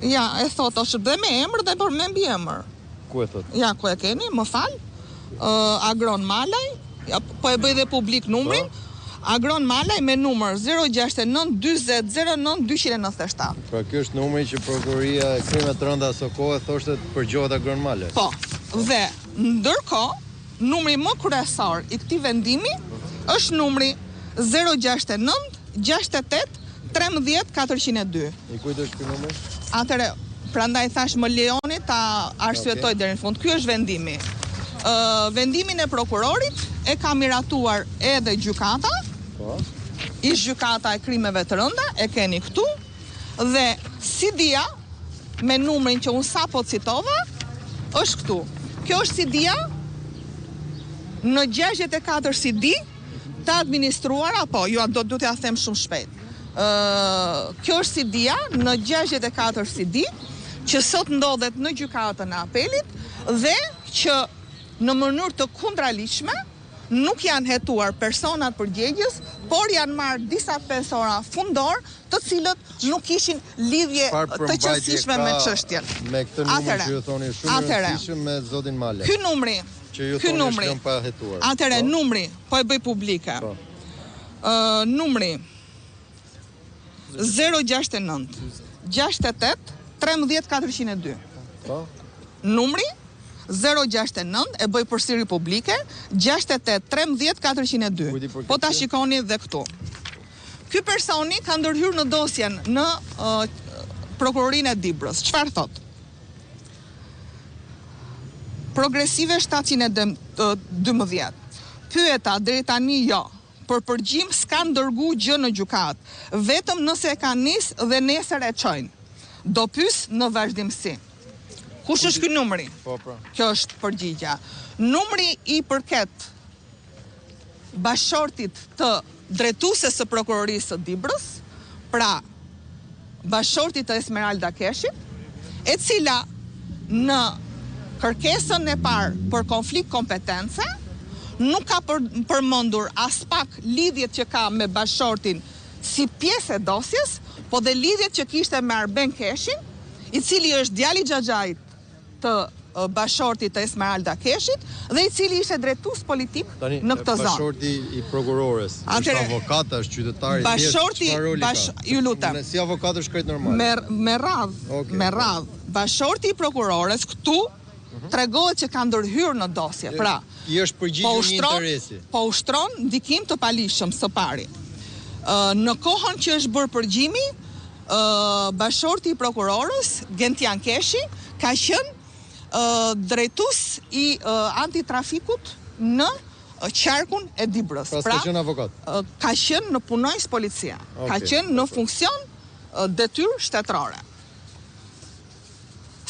Ja, e thot, është dhe me emër dhe për me mbi emër. Ku e thot? Ja, ku e keni, më fal. Agron Malaj, ja, po e bëj dhe publik numrin. Agron Malaj me numër 069 20 09 297. Pra kjo është numri që prokuroria e krimet të rënda aso kohë thoshte të përgjohet Agron Malaj. Po, dhe ndërkohë, numri më kryesor i këtij vendimi është numri 069 68 13 402. I kujt është ky numër? Atëre, prandaj thash më lejoni ta arsyetoj deri në fund. Ky është vendimi. Vendimin e prokurorit e ka miratuar edhe gjykata. Po. Ish gjykata e krimeve të rënda, e keni këtu, dhe CD-ja me numrin që unë sapo citova është këtu. Kjo është CD-ja në 64 CD të administruara, po, ju do t'ja them shumë shpejt. Kjo është CD-ja në 64 CD që sot ndodhet në gjykatën e apelit dhe që në mënyrë të kundraligjshme nuk janë hetuar personat përgjegjës, por janë marrë disa persona fundor, të cilët nuk kishin lidhje të qëndrueshme me çështjen. Me këtë numër që ju thoni shumë rëndësishëm me zotin Malaj. Ky numri, që ju thoni është pa hetuar. Atëre numri, po e bëj publike. Numri 069 68 13 402. Po. Numri 069 e bëj përsëri publike 68 13 402. Po ta shikoni dhe këtu. Ky personi ka ndërhyrë në dosjen në prokurorinë e Dibrës. Çfarë thot? Progresive 712. Pyeta deri tani jo. Për përgjim s'ka ndërgu gjë në gjykat, vetëm nëse e ka nis dhe nesër e çojnë. Do pyes në vazhdimsi. Kush është ky numri? Po, pra. Kjo është përgjigja. Numri i përket bashortit të drejtueses së prokurorisë së Dibrës, pra bashortit të Esmeralda Keshit, e cila në kërkesën e parë për konflikt kompetence nuk ka përmendur as pak lidhjet që ka me bashortin si pjesë e dosjes, po dhe lidhjet që kishte me Arben Keshin, i cili është djali xhaxhait të bashortit të Esmeralda Keshit dhe i cili ishte drejtues politik në këtë zonë. Bashorti i prokurores, është avokat, është qytetar i thjeshtë, ju lutem. Si avokat është krejt normal. Me radh, bashorti i prokurores këtu tregohet që ka ndërhyrë në dosje. Pra, i është përgjigjur një interesi. Po ushtron ndikim të palishëm së pari. Në kohën që është bërë përgjimi, bashorti i prokurorës, Gentian Keshi, ka qenë drejtues i antitrafikut në qarkun e Dibrës. Pra, ka qenë avokat? Ka qenë në punojës policia. Ka qenë në funksion detyrë shtetërore.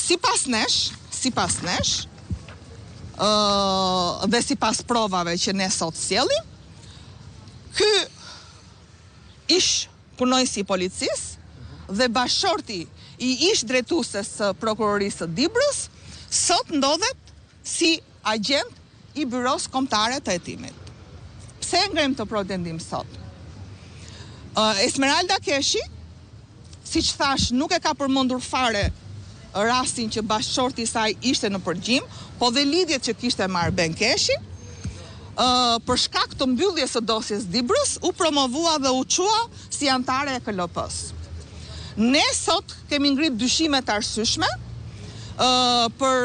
Sipas nesh, dhe sipas provave që ne sot sjellim, ky ish punojës i policisë dhe bashorti i ish drejtueses së prokurorisë së Dibrës sot ndodhet si agent i byros kombëtare të hetimit. Pse ngrem të pretendim sot? Esmeralda Keshi, siç thash, nuk e ka përmendur fare rastin që bashorti i saj ishte në përgjim, po dhe lidhjet që kishte me Arben Keshin, për shkak të mbylljes së dosjes Dibrës, u promovua dhe u çua si antare e KLP-s. Ne sot kemi ngrit dyshime të arsyeshme për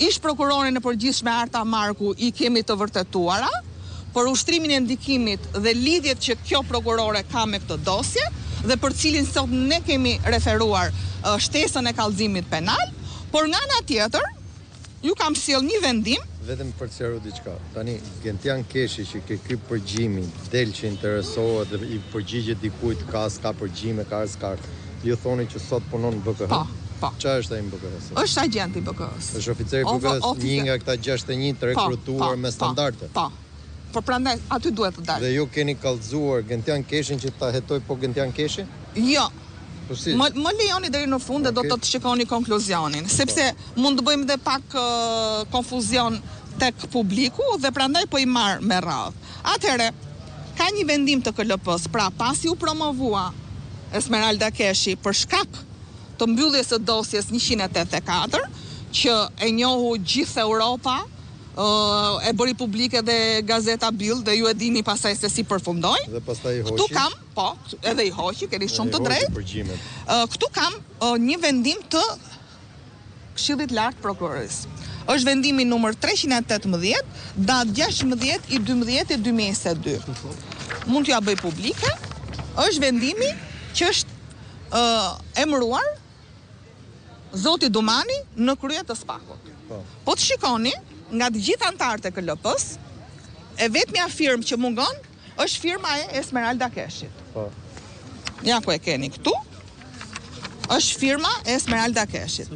ish prokurorin e përgjithshme Arta Marku i kemi të vërtetuara, për ushtrimin e ndikimit dhe lidhjet që kjo prokurore ka me këtë dosje dhe për cilin sot ne kemi referuar shtesën e kallëzimit penal, por nga ana tjetër ju kam sjell një vendim. Vetëm për të sqaruar diçka. Tani Gentian Keshi që ke ky përgjimin, del që interesohet dhe i përgjigjet dikujt ka s'ka përgjime, ka s'ka. Ju thoni që sot punon në BKH? Po. Çfarë është ai në BKH? Është agent i BKH-s. Është oficer i BKH-s, një nga këta 61 të rekrutuar me standarde. Po. Por prandaj aty duhet të dalë. Dhe ju keni kallëzuar Gentian Keshin që ta hetoj po Gentian Keshi? Jo. Më lejoni deri në fund dhe do të shikoni konkluzionin, sepse mund të bëjmë dhe pak konfuzion tek publiku dhe prandaj po i marr me radhë. Atëherë, ka një vendim të KLP-s, pra pasi u promovua Esmeralda Keshi për shkak të mbylljes së dosjes 184, që e njohu gjithë Europa, e bëri publike dhe Gazeta Bild dhe ju e dini pasaj se si përfundoi. Dhe pastaj i hoqi. Këtu kam, po, edhe i hoqi, keni shumë të drejtë. Këtu kam një vendim të Këshillit Lart Prokurorisë. Është vendimi numër 318, datë 16/12/2022. Mund t'ja bëj publike. Është vendimi që është emëruar Zoti Dumani në krye të SPAK-ut. Po të shikoni, nga të gjithë anëtarët e KLP-s, e vetmja firmë që mungon është firma e Esmeralda Keshit. Ja ku e keni këtu, është firma e Esmeralda Keshit.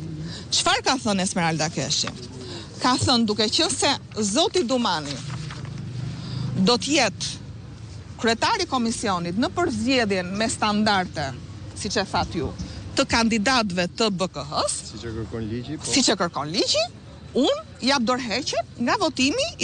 Çfarë ka thënë Esmeralda Keshi? Ka thënë duke qenë se Zoti Dumani do t'jetë kryetari i komisionit në përzgjedhjen me standarde, siç e thatë ju, të kandidatëve të BKH-s, siç e kërkon ligji, unë jap dorëheqje nga votimi i